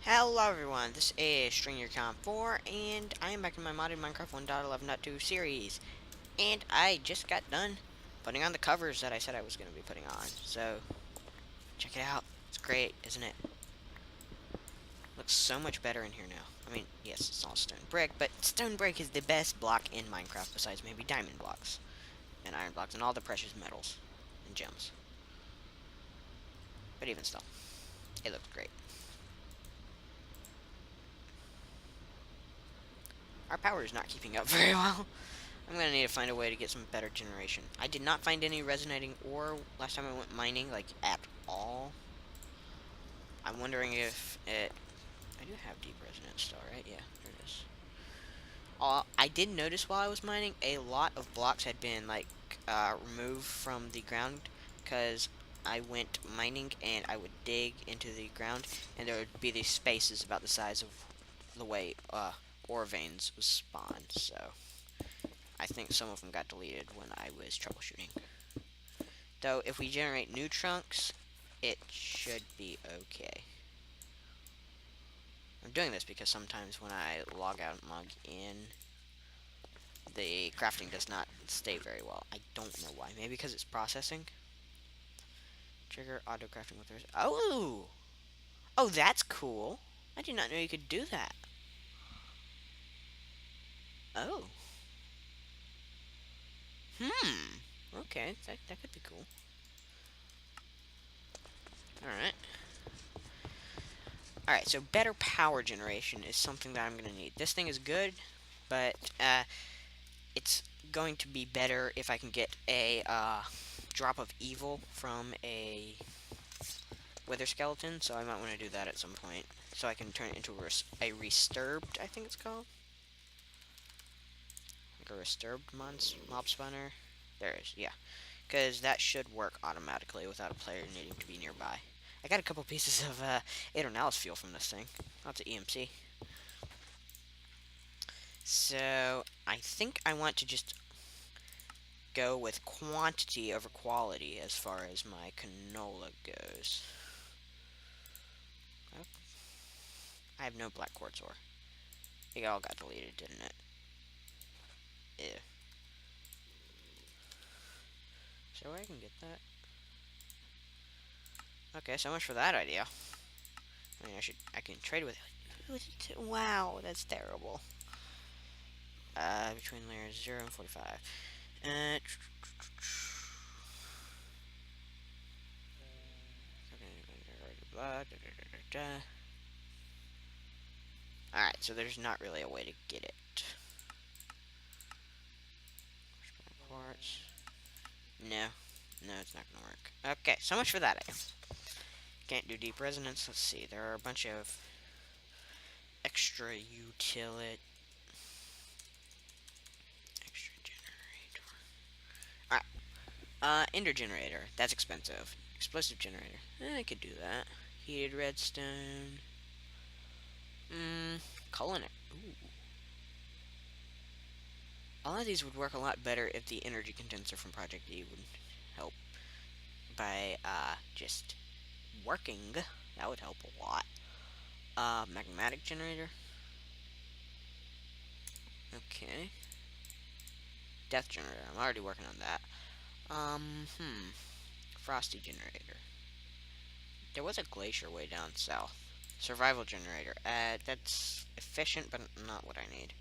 Hello everyone, this is StringerCon4, and I am back in my modded Minecraft 1.11.2 series. And I just got done putting on the covers that I said I was going to be putting on. So, check it out. It's great, isn't it? Looks so much better in here now. I mean, yes, it's all stone brick, but stone brick is the best block in Minecraft besides maybe diamond blocks, and iron blocks, and all the precious metals and gems. But even still, it looks great. Our power is not keeping up very well. I'm gonna need to find a way to get some better generation. I did not find any resonating ore last time I went mining, like, at all. I'm wondering if it... I do have deep resonance still, right? Yeah, there it is. I did notice while I was mining, a lot of blocks had been, like, removed from the ground, because I went mining and I would dig into the ground, and there would be these spaces about the size of the way, ore veins was spawned, so... I think some of them got deleted when I was troubleshooting. Though, if we generate new chunks, it should be okay. I'm doing this because sometimes when I log out and log in, the crafting does not stay very well. I don't know why. Maybe because it's processing. Trigger auto crafting with this. Oh! Oh, that's cool. I did not know you could do that. Oh. Hmm. Okay, that could be cool. Alright. Alright, so better power generation is something that I'm going to need. This thing is good, but it's going to be better if I can get a drop of evil from a wither skeleton, so I might want to do that at some point. So I can turn it into a resturbed, I think it's called. Like a resturbed mob spawner. There it is, yeah. Because that should work automatically without a player needing to be nearby. I got a couple pieces of Adrenalis fuel from this thing. Lots of EMC. So, I think I want to just go with quantity over quality as far as my canola goes. Oh, I have no black quartz ore. It all got deleted, didn't it? Ew. So I can get that. Okay, so much for that idea. I mean, I can trade with it. Wow, that's terrible. Between layers 0 and 45. Uh, Alright, so there's not really a way to get it. Quartz. No. No, it's not gonna work. Okay, so much for that idea. Can't do deep resonance. Let's see. There are a bunch of extra utility. Extra generator. Alright. Ender generator. That's expensive. Explosive generator. I could do that. Heated redstone. Culinary. Ooh. All of these would work a lot better if the energy condenser from Project E would help by, just working. That would help a lot. Magmatic Generator. Okay. Death Generator. I'm already working on that. Frosty Generator. There was a glacier way down south. Survival Generator. That's efficient, but not what I need.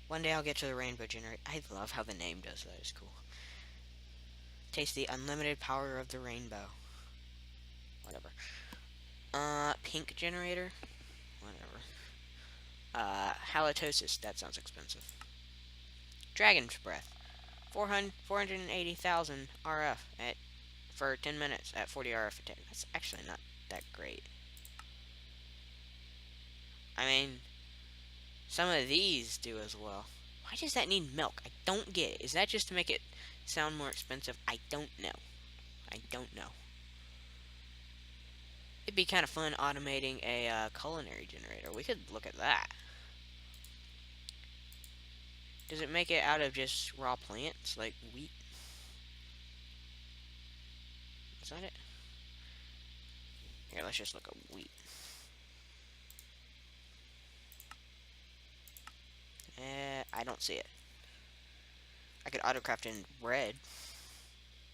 One day I'll get to the Rainbow Generator. I love how the name does that. It's cool. Taste the unlimited power of the rainbow. Whatever. Pink Generator. Whatever. Halitosis. That sounds expensive. Dragon's Breath. 480,000 RF for 10 minutes at 40 RF attack. That's actually not that great. I mean, some of these do as well. Why does that need milk? I don't get it. Is that just to make it sound more expensive? I don't know. I don't know. It'd be kind of fun automating a culinary generator. We could look at that. Does it make it out of just raw plants, like wheat? Is that it? Here, let's just look at wheat. I don't see it. I could autocraft in red.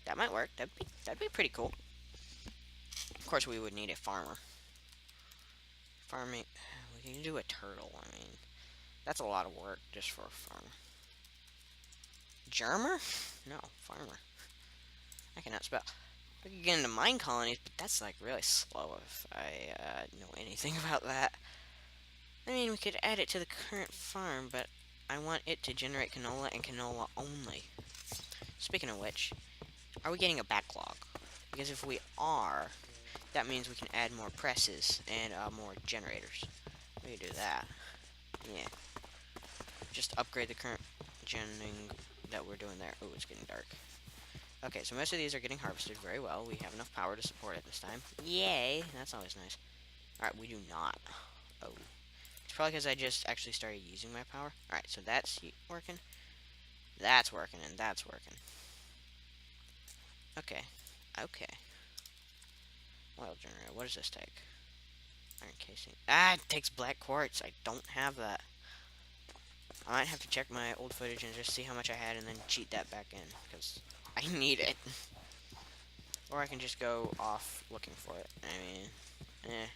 That might work. That'd be pretty cool. Of course, we would need a farmer. Farming. We can do a turtle. I mean, that's a lot of work just for a farmer. Germer? No, farmer. I cannot spell. I could get into mine colonies, but that's like really slow if I know anything about that. I mean, we could add it to the current farm, but I want it to generate canola and canola only. Speaking of which, are we getting a backlog? Because if we are, that means we can add more presses and more generators. We can do that. Yeah. Just upgrade the current genning that we're doing there. Oh, it's getting dark. Okay, so most of these are getting harvested very well. We have enough power to support it this time. Yay! That's always nice. Alright, we do not. Oh. It's probably because I just actually started using my power. Alright, so that's working. That's working, and that's working. Okay. Okay. Oil generator. What does this take? Iron casing. Ah, it takes black quartz. I don't have that. I might have to check my old footage and just see how much I had and then cheat that back in, because I need it. Or I can just go off looking for it. I mean, eh.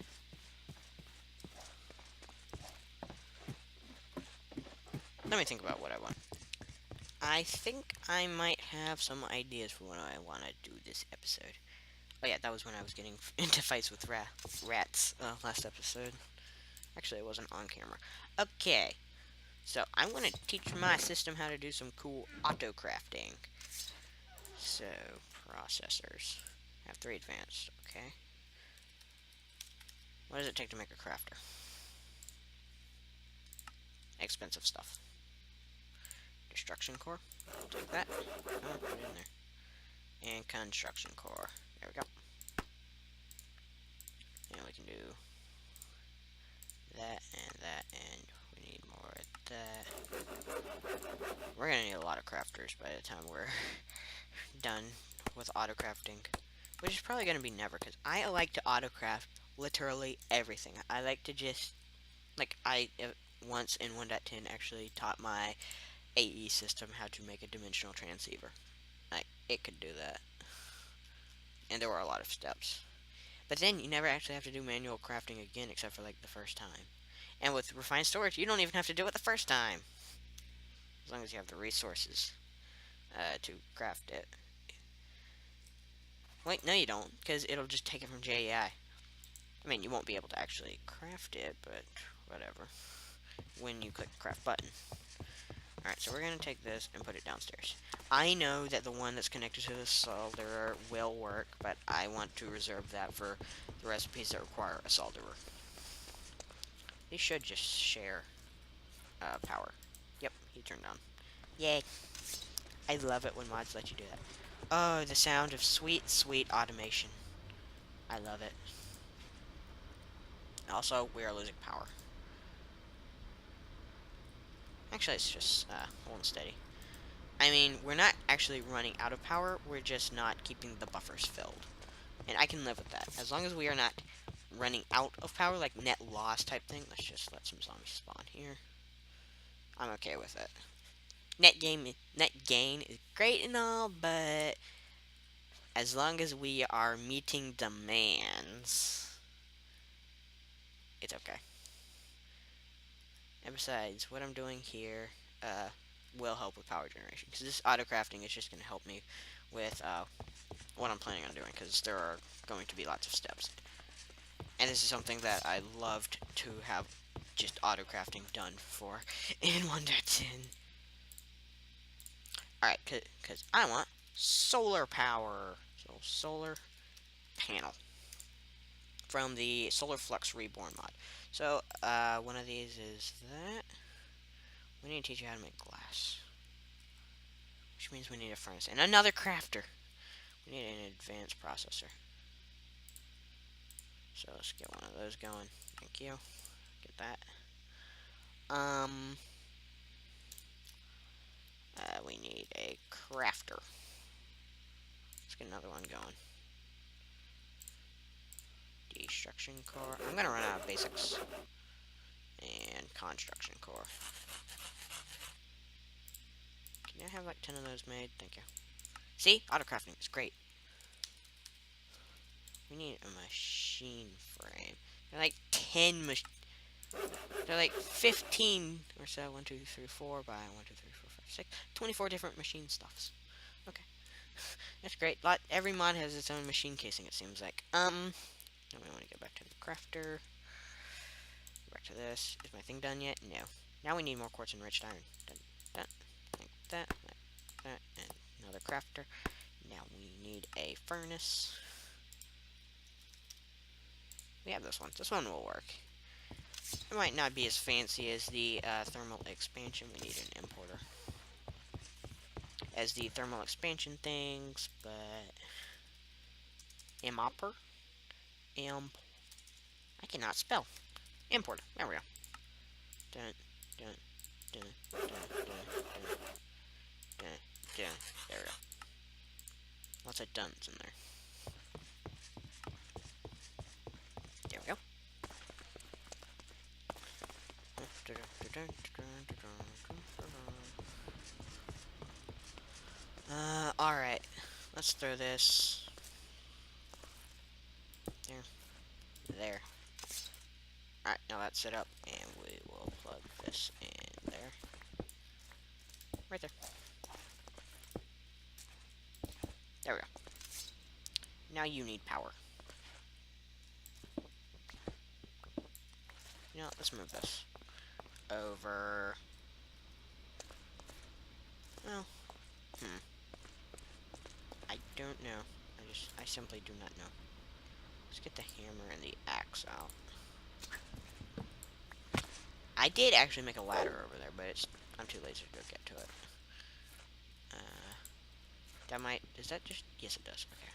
Let me think about what I want. I think I might have some ideas for what I want to do this episode. Oh yeah, that was when I was getting into fights with rats last episode. Actually, it wasn't on camera. Okay, so I'm going to teach my system how to do some cool auto crafting. So, processors. I have 3 advanced, okay. What does it take to make a crafter? Expensive stuff. Destruction core. I'll take that. Oh, put it in there. And construction core. There we go. And we can do that and that, and we need more of that. We're gonna need a lot of crafters by the time we're done with auto crafting, which is probably gonna be never, because I like to auto craft literally everything. I like to just, like, I once in 1.10 actually taught my AE system how to make a dimensional transceiver. Like, it could do that. And there were a lot of steps. But then you never actually have to do manual crafting again except for like the first time. And with refined storage, you don't even have to do it the first time. As long as you have the resources to craft it. Wait, no you don't, because it'll just take it from JEI. I mean, you won't be able to actually craft it, but whatever. When you click the craft button. Alright, so we're going to take this and put it downstairs. I know that the one that's connected to the solderer will work, but I want to reserve that for the recipes that require a solderer. They should just share power. Yep, he turned on. Yay. I love it when mods let you do that. Oh, the sound of sweet, sweet automation. I love it. Also, we are losing power. Actually, it's just holding steady. I mean, we're not actually running out of power, we're just not keeping the buffers filled. And I can live with that. As long as we are not running out of power, like net loss type thing. Let's just let some zombies spawn here. I'm okay with it. Net gain is great and all, but as long as we are meeting demands, it's okay. And besides, what I'm doing here will help with power generation, because this auto crafting is just going to help me with what I'm planning on doing, because there are going to be lots of steps. And this is something that I loved to have just auto crafting done for in 1.10. Alright, because I want solar power. So, solar panel from the Solar Flux Reborn mod. So, one of these is that. We need to teach you how to make glass. Which means we need a furnace. And another crafter. We need an advanced processor. So, let's get one of those going. Thank you. Get that. We need a crafter. Let's get another one going. Destruction core. I'm gonna run out of basics. And construction core. Can I have like 10 of those made? Thank you. See? Auto crafting is great. We need a machine frame. They're like 10 They're like 15 or so. 1, 2, 3, 4 by 1, 2, 3, 4, 5, 6. 24 different machine stuffs. Okay. That's great. Every mod has its own machine casing, it seems like. Now we want to get back to the crafter. Back to this. Is my thing done yet? No. Now we need more quartz enriched iron. Done. That. Like that. Like that. And another crafter. Now we need a furnace. We have this one. This one will work. It might not be as fancy as the thermal expansion. We need an importer. As the thermal expansion things, but... Imopper? I cannot spell. Importer. There we go. Dun, dun, dun, dun, dun, dun, dun, dun. There we go. Lots of duns in there. There we go. Alright. Let's throw this. There. Alright, now that's set up, and we will plug this in there. Right there. There we go. Now you need power. You know, let's move this over. Well, I don't know. I simply do not know. Let's get the hammer and the axe out. I did actually make a ladder over there, but I'm too lazy to go get to it. That might, does that just, yes it does, okay.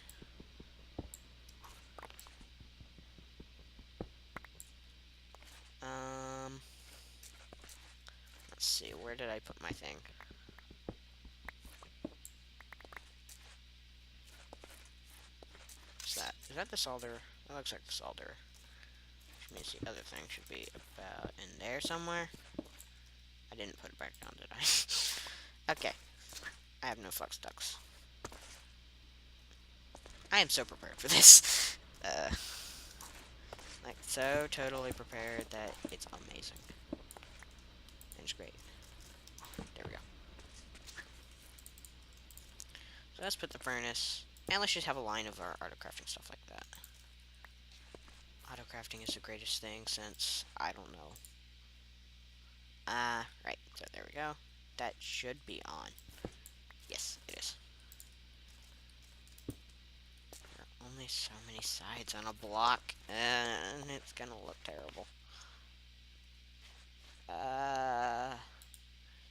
Let's see, where did I put my thing? What's that? Is that the solder? That looks like the solder. Which means the other thing should be about in there somewhere. I didn't put it back down, did I? Okay. I have no flux ducts. I am so prepared for this. Like, so totally prepared that it's amazing. And it's great. There we go. So let's put the furnace. And let's just have a line of our auto-crafting stuff like that. Auto-crafting is the greatest thing since, I don't know. Right. So there we go. That should be on. Yes, it is. There are only so many sides on a block, and it's gonna look terrible.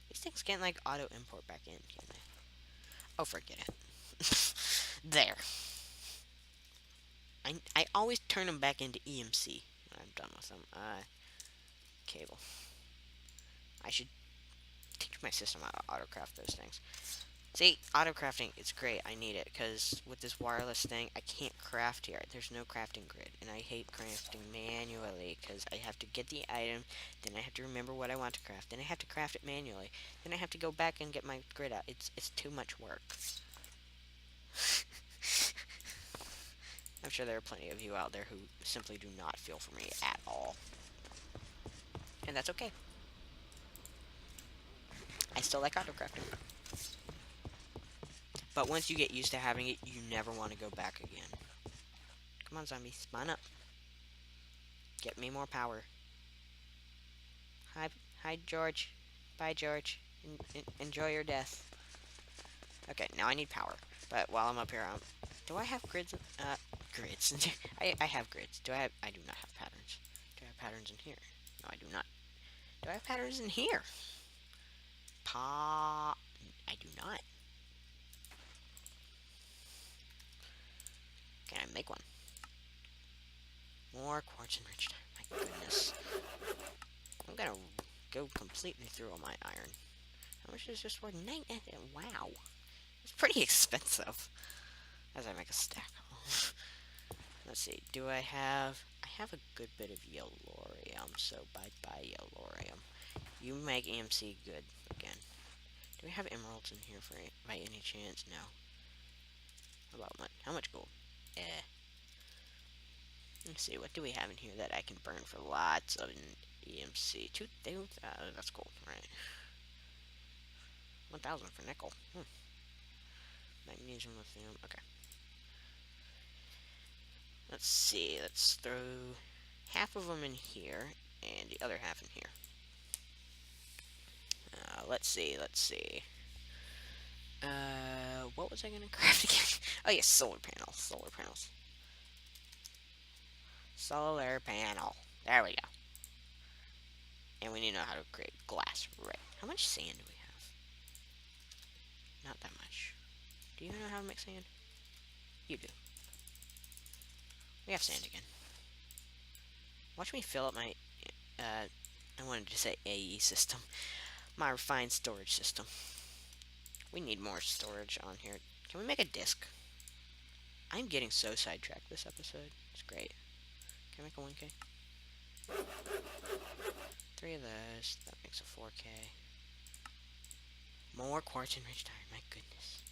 These things can't, like, auto-import back in, can they? Oh, forget it. There. I always turn them back into EMC when I'm done with them. Cable. I should teach my system how to autocraft those things. See, autocrafting is great. I need it, because with this wireless thing, I can't craft here. There's no crafting grid, and I hate crafting manually, because I have to get the item, then I have to remember what I want to craft, then I have to craft it manually, then I have to go back and get my grid out. It's too much work. I'm sure there are plenty of you out there who simply do not feel for me at all. And that's okay. I still like autocrafting. But once you get used to having it, you never want to go back again. Come on, zombie, spawn up. Get me more power. Hi, George. Bye, George. Enjoy your death. Okay, now I need power. But while I'm up here, do I have grids? Grids. I have grids. I do not have patterns. Do I have patterns in here? No, I do not. Do I have patterns in here? I do not. Can I make one? More quartz enriched iron. My goodness. I'm gonna go completely through all my iron. How much is this worth? Wow. It's pretty expensive. As I make a stack. Let's see. Do I have... I have a good bit of yellorium, so bye-bye yellorium. You make EMC good again. Do we have emeralds in here by any chance? No. About what? How much gold? Eh. Let's see, what do we have in here that I can burn for lots of EMC? That's gold, right? 1,000 for nickel. Magnesium, lithium, okay. Let's see, let's throw half of them in here, and the other half in here. Let's see. What was I gonna craft again? Oh yes, solar panels. Solar panel. There we go. And we need to know how to create glass. Right. How much sand do we have? Not that much. Do you know how to make sand? You do. We have sand again. Watch me fill up my, I wanted to say AE system. My refined storage system. We need more storage on here. Can we make a disk? I'm getting so sidetracked this episode. It's great. Can I make a 1K? 3 of those. That makes a 4K. More quartz enriched iron. My goodness.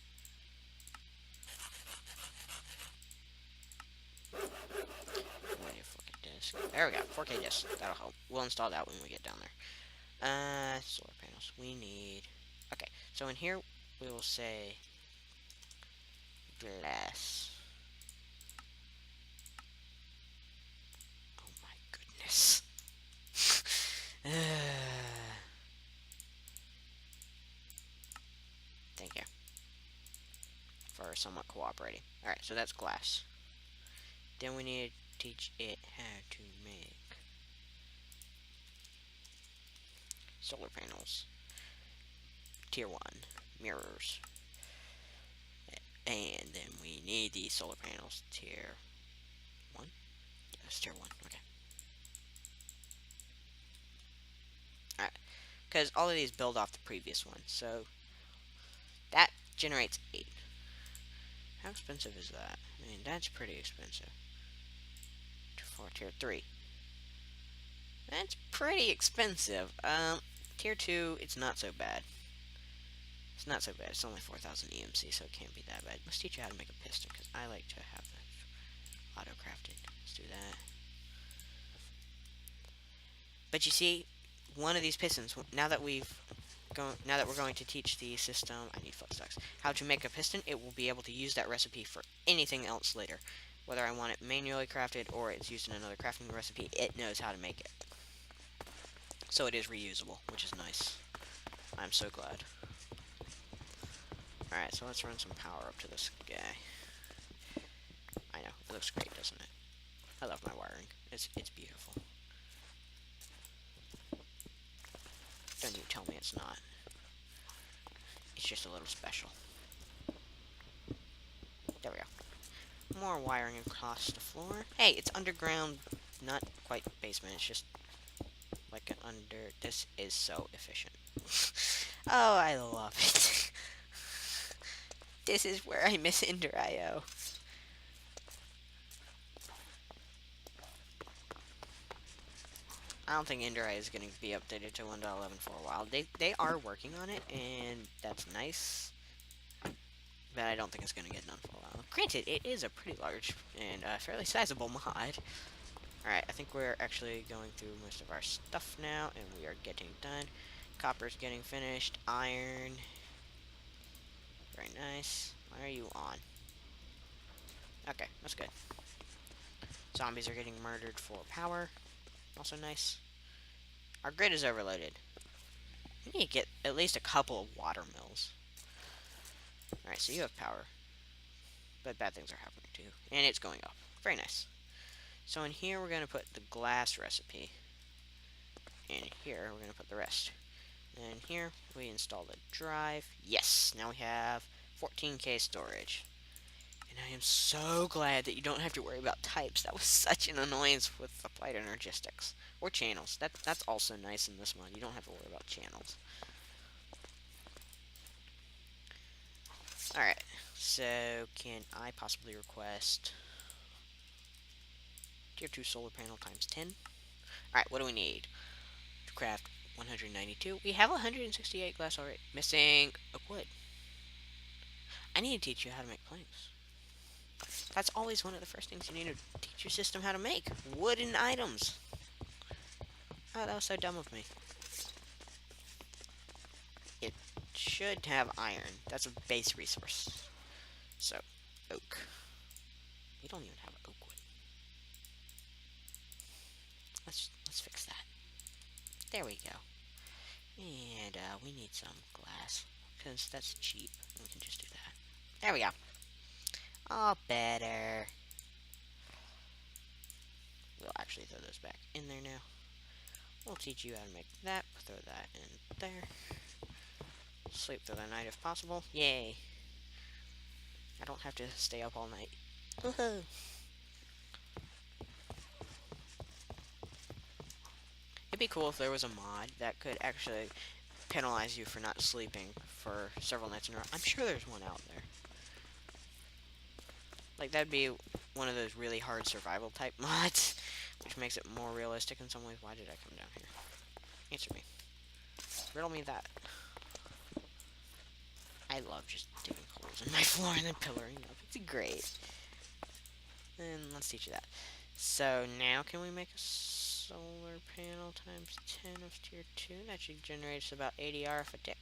I need a 4K disc. There we go. 4K disc. That'll help. We'll install that when we get down there. Solar panels. We need... Okay. So in here, we will say... glass. Oh my goodness. Thank you for somewhat cooperating. Alright, so that's glass. Then we need to teach it how to make solar panels. Tier 1 mirrors. And then we need these solar panels. Tier 1? Yes, tier 1. Okay. Alright. Because all of these build off the previous one. So that generates 8. How expensive is that? I mean, that's pretty expensive. For tier 3. That's pretty expensive. Tier 2, it's not so bad. It's not so bad. It's only 4,000 EMC, so it can't be that bad. Let's teach you how to make a piston, because I like to have that auto-crafted. Let's do that. But you see, one of these pistons, now that we're going to teach the system, I need footstocks, how to make a piston, it will be able to use that recipe for anything else later. Whether I want it manually crafted or it's used in another crafting recipe, it knows how to make it. So it is reusable, which is nice. I'm so glad. Alright, so let's run some power up to this guy. I know, it looks great, doesn't it? I love my wiring. It's beautiful. Don't you tell me it's not. It's just a little special. There we go. More wiring across the floor. Hey, it's underground, not quite basement. It's just like an under... This is so efficient. Oh, I love it. This is where I miss Ender IO. I don't think Ender IO is going to be updated to 1.11 for a while. They are working on it, and that's nice. But I don't think it's going to get done for a while. Granted, it is a pretty large and fairly sizable mod. Alright, I think we're actually going through most of our stuff now, and we are getting done. Copper's getting finished. Iron. Very nice. Why are you on? Okay, that's good. Zombies are getting murdered for power. Also nice. Our grid is overloaded. We need to get at least a couple of water mills. Alright, so you have power. But bad things are happening too. And it's going up. Very nice. So in here we're going to put the glass recipe. And here we're going to put the rest. And here we install the drive. Yes, now we have 14K storage. And I am so glad that you don't have to worry about types. That was such an annoyance with applied energistics. Or channels. That's also nice in this mod. You don't have to worry about channels. Alright, so can I possibly request tier 2 solar panel times 10? Alright, what do we need to craft 192. We have 168 glass already. Missing a wood. I need to teach you how to make planks. That's always one of the first things you need to teach your system how to make. Wooden items. Oh, that was so dumb of me. It should have iron. That's a base resource. So, oak. We don't even have oak wood. Let's fix that. There we go. And we need some glass because that's cheap. We can just do that. There we go. All better. We'll actually throw those back in there now. We'll teach you how to make that. Throw that in there. Sleep through the night if possible. Yay. I don't have to stay up all night. Woohoo. It'd be cool if there was a mod that could actually penalize you for not sleeping for several nights in a row. I'm sure there's one out there. Like, that'd be one of those really hard survival type mods, which makes it more realistic in some ways. Why did I come down here? Answer me. Riddle me that. I love just digging holes in my floor and then pillaring up. It's great. And let's teach you that. So now can we make a solar panel times 10 of tier 2? That should generate us about 80 RF a tick.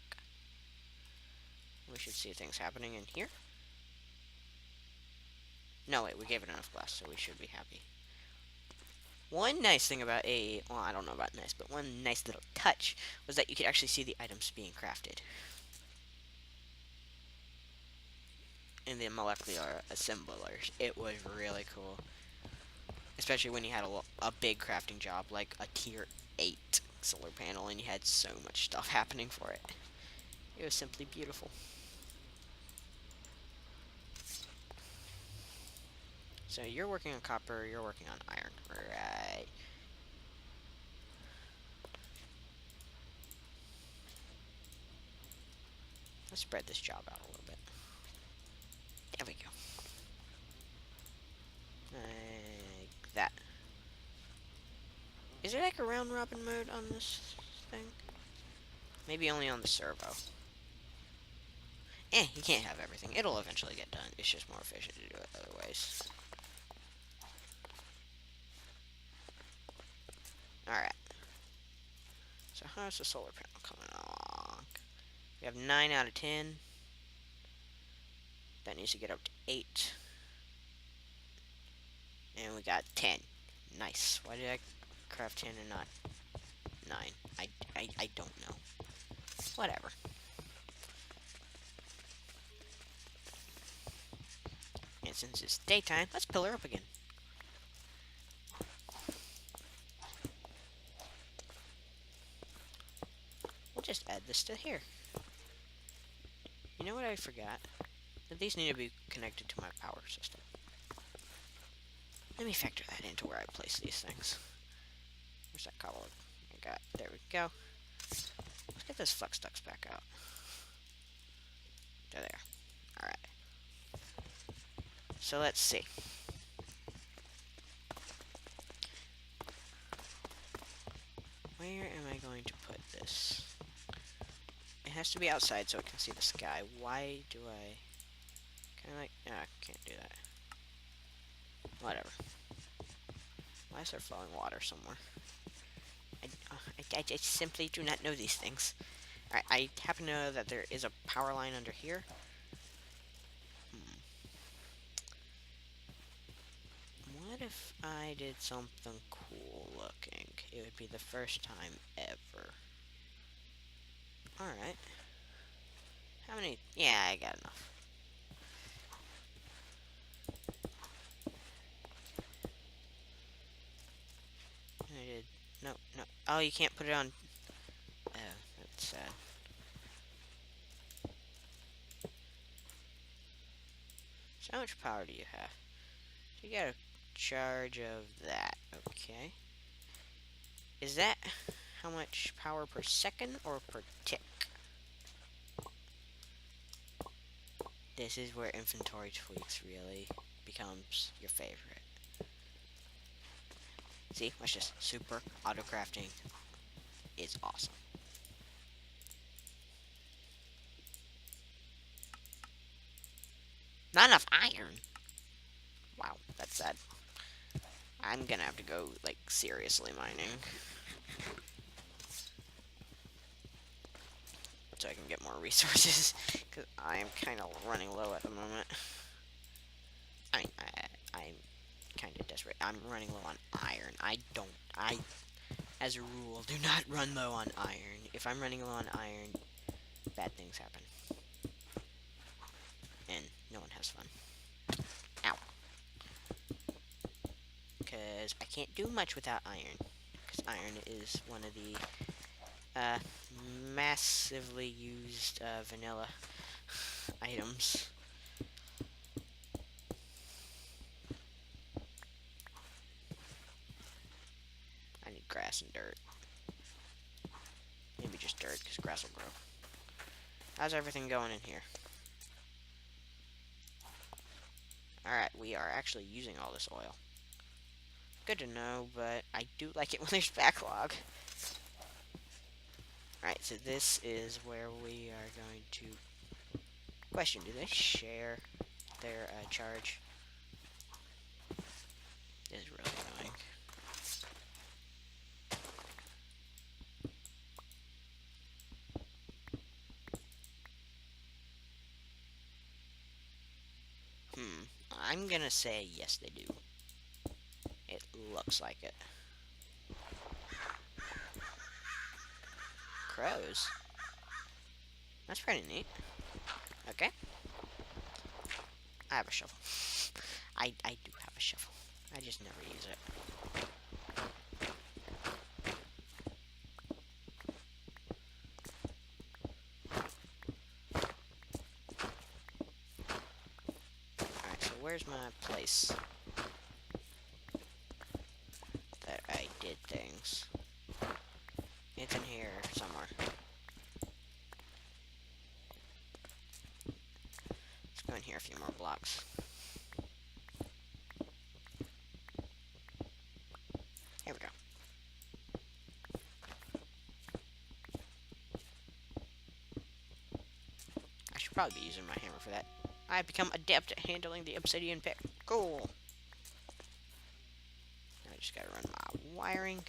We should see things happening in here. No, wait, we gave it enough glass, so we should be happy. One nice thing about well, I don't know about nice, but one nice little touch was that you could actually see the items being crafted in the molecular assemblers. It was really cool, especially when you had a big crafting job like a tier 8 solar panel and you had so much stuff happening for it. It was simply beautiful. So you're working on copper, you're working on iron, right? Let's spread this job out a little bit. There we go. Like that. Is there like a round robin mode on this thing? Maybe only on the servo. You can't have everything. It'll eventually get done. It's just more efficient to do it other ways. Alright. So how's the solar panel coming along? We have 9 out of 10. That needs to get up to 8. And we got 10. Nice. Why did I craft 10 and not 9? I don't know. Whatever. And since it's daytime, let's pillar up again. We'll just add this to here. You know what I forgot? That these need to be connected to my power system. Let me factor that into where I place these things. Where's that cobble? There we go. Let's get those flux ducts back out. They're there. Alright. So let's see. Where am I going to put this? It has to be outside so it can see the sky. Why do I... Can I like... No, I can't do that. Whatever. Why is there flowing water somewhere? I simply do not know these things. Alright, I happen to know that there is a power line under here. What if I did something cool looking? It would be the first time ever. Alright. How many? Yeah, I got enough. I did. No, no. Oh, you can't put it on. Oh, that's sad. So how much power do you have? You got a charge of that. Okay. Is that how much power per second or per tick? This is where inventory tweaks really becomes your favorite. See, watch this. Super auto crafting is awesome. Not enough iron. Wow, that's sad. I'm gonna have to go, like, seriously mining. So I can get more resources. Because I am kind of running low at the moment. I'm kind of desperate. I'm running low on iron. I, as a rule, do not run low on iron. If I'm running low on iron, bad things happen. And no one has fun. Ow. Because I can't do much without iron. Because iron is one of the massively used vanilla items. I need grass and dirt. Maybe just dirt, because grass will grow. How's everything going in here? Alright, we are actually using all this oil. Good to know, but I do like it when there's backlog. Alright, so this is where we are going to... Question, do they share their charge? This is really annoying. I'm gonna say yes, they do. It looks like it. Crows? That's pretty neat. Okay. I have a shovel. I do have a shovel. I just never use it. Alright, so where's my place that I did things? It's in here somewhere. Let's go in here a few more blocks. Here we go. I should probably be using my hammer for that. I've become adept at handling the obsidian pick. Cool. I just gotta run my wiring.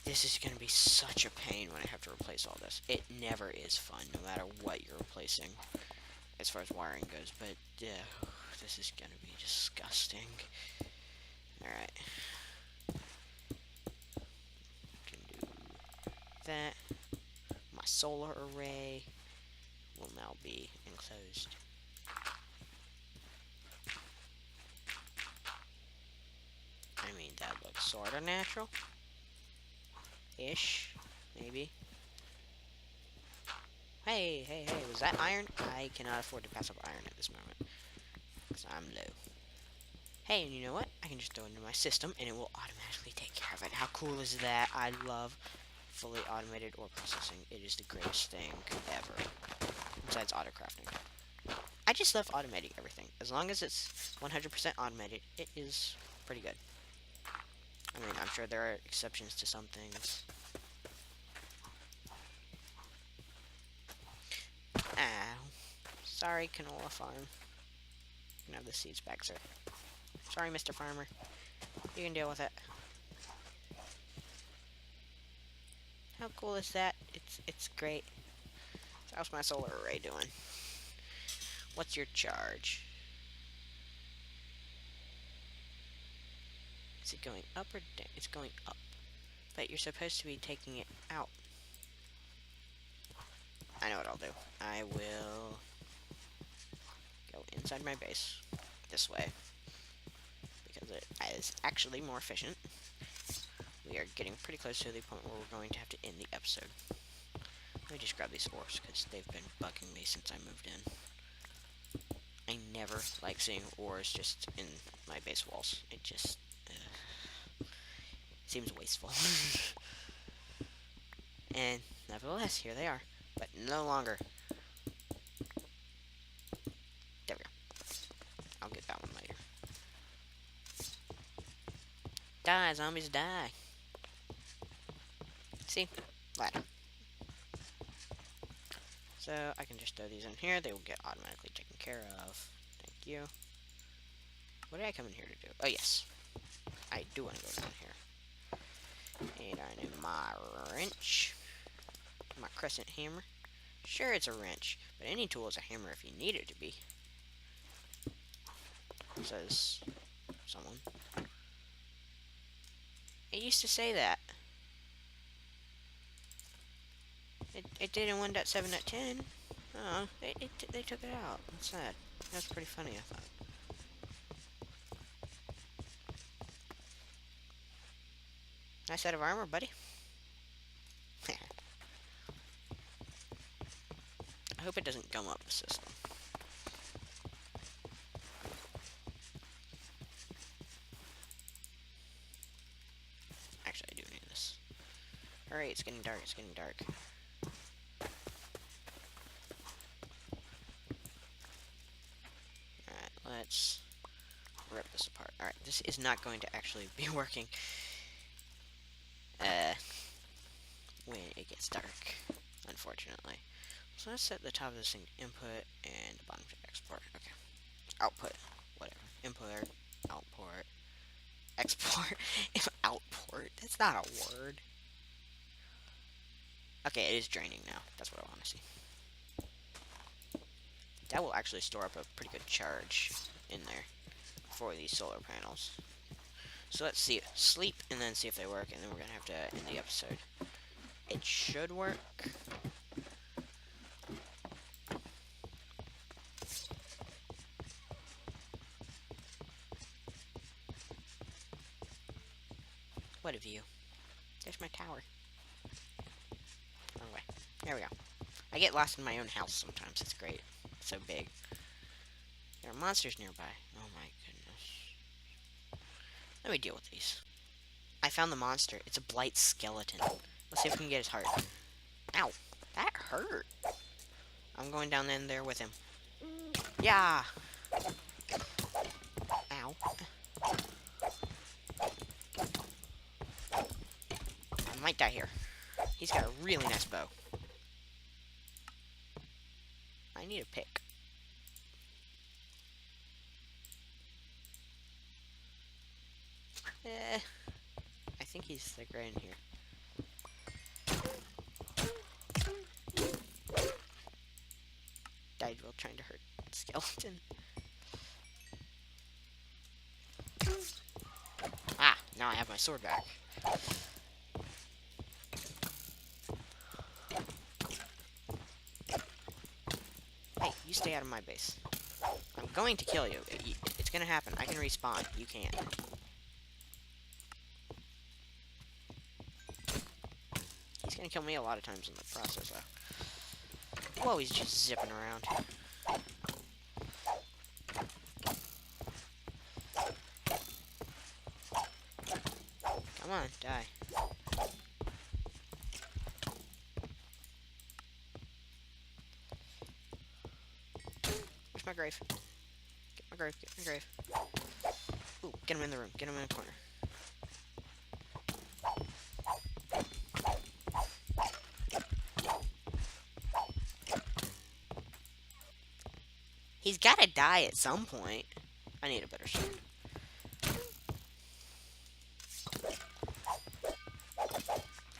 This is gonna be such a pain when I have to replace all this. It never is fun, no matter what you're replacing, as far as wiring goes, but this is gonna be disgusting. Alright. Can do that. My solar array will now be enclosed. I mean, that looks sorta natural. Ish, maybe. Hey, was that iron? I cannot afford to pass up iron at this moment, because I'm low. Hey, and you know what? I can just throw it into my system, and it will automatically take care of it. How cool is that? I love fully automated ore processing. It is the greatest thing ever. Besides auto-crafting. I just love automating everything. As long as it's 100% automated, it is pretty good. I mean, I'm sure there are exceptions to some things. Ow. Sorry, canola farm. You can have the seeds back, sir. Sorry, Mr. Farmer. You can deal with it. How cool is that? It's great. So how's my solar array doing? What's your charge? Is it going up or down? It's going up. But you're supposed to be taking it out. I know what I'll do. I will go inside my base. This way. Because it is actually more efficient. We are getting pretty close to the point where we're going to have to end the episode. Let me just grab these ores, because they've been bugging me since I moved in. I never like seeing ores just in my base walls. It just seems wasteful. And nevertheless, here they are. But no longer. There we go. I'll get that one later. Die, zombies, die. See? Ladder. So I can just throw these in here. They will get automatically taken care of. Thank you. What did I come in here to do? Oh, yes. I do want to go down here. And I need my wrench. My crescent hammer. Sure, it's a wrench, but any tool is a hammer if you need it to be. Says someone. It used to say that. It did in 1.7.10. Oh, they took it out. That's sad. That's pretty funny, I thought. Nice set of armor, buddy. I hope it doesn't gum up the system. Actually, I do need this. Alright, it's getting dark, it's getting dark. Alright, let's rip this apart. Alright, this is not going to actually be working. When it gets dark, unfortunately. So let's set the top of this thing to input and the bottom to export. Okay. Output. Whatever. Input. Output. Export. Output. That's not a word. Okay, it is draining now. That's what I want to see. That will actually store up a pretty good charge in there for these solar panels. So let's see. Sleep and then see if they work, and then we're going to have to end the episode. It should work. What a view. There's my tower. Wrong way. There we go. I get lost in my own house sometimes. It's great. It's so big. There are monsters nearby. Oh my goodness. Let me deal with these. I found the monster. It's a blight skeleton. Let's see if we can get his heart. Ow. That hurt. I'm going down in there with him. Yeah. Ow. I might die here. He's got a really nice bow. I need a pick. I think he's like right in here. Died while trying to hurt skeleton. Ah, now I have my sword back. Hey, you stay out of my base. I'm going to kill you. It's gonna happen. I can respawn. You can't. He's gonna kill me a lot of times in the process, though. Whoa, he's just zipping around. Come on, die. Where's my grave? Get my grave, get my grave. Ooh, get him in the room, get him in the corner. He's gotta die at some point. I need a better sword.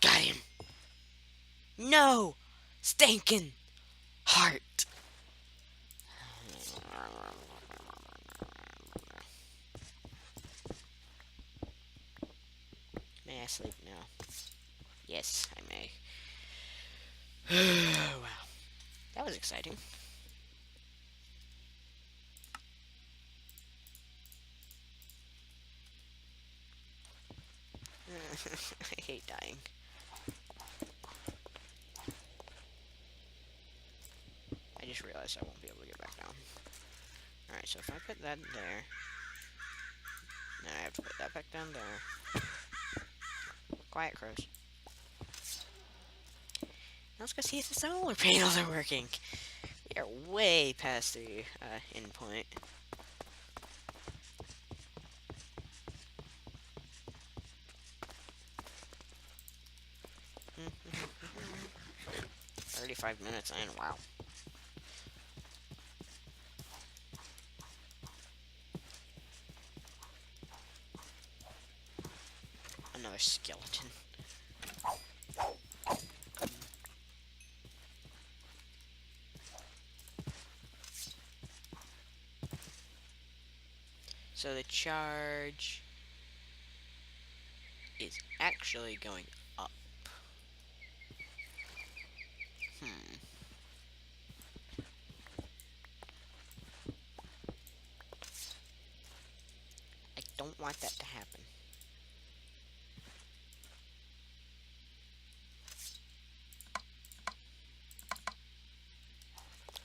Got him! No! Stinking heart! May I sleep now? Yes, I may. Wow. That was exciting. I hate dying. I just realized I won't be able to get back down. Alright, so if I put that there, then I have to put that back down there. Quiet, crows. Now let's go see if the solar panels are working. We are way past the end point. Mm-hmm. 35 minutes in, wow. skeleton. So the charge is actually going up. Hmm. I don't want that to happen.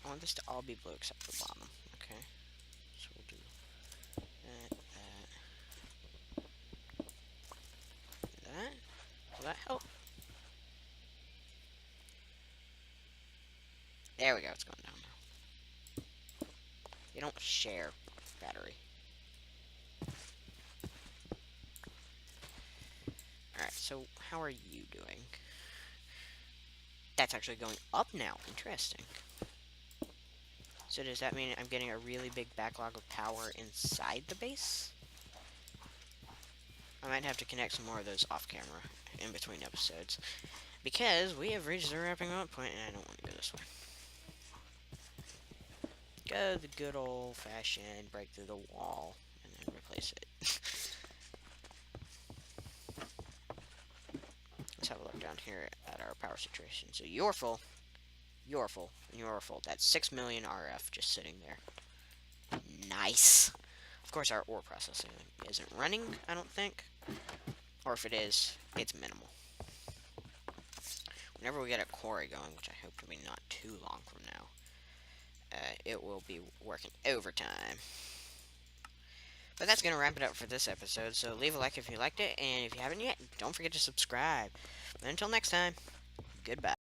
I want this to all be blue except the bottom. Okay. So we'll do that. Will that help? There we go. It's going down now. You don't share battery. Alright, so how are you doing? That's actually going up now. Interesting. So does that mean I'm getting a really big backlog of power inside the base? I might have to connect some more of those off camera in between episodes. Because we have reached the wrapping up point and I don't want to go this way. Go the good old fashioned break through the wall and then replace it. Let's have a look down here at our power situation. So you're full, you're full, and you're full. That's 6 million RF just sitting there. Nice. Of course, our ore processing isn't running, I don't think. Or if it is, it's minimal. Whenever we get a quarry going, which I hope to be not too long from now, it will be working overtime. But that's going to wrap it up for this episode, so leave a like if you liked it, and if you haven't yet, don't forget to subscribe. But until next time, goodbye.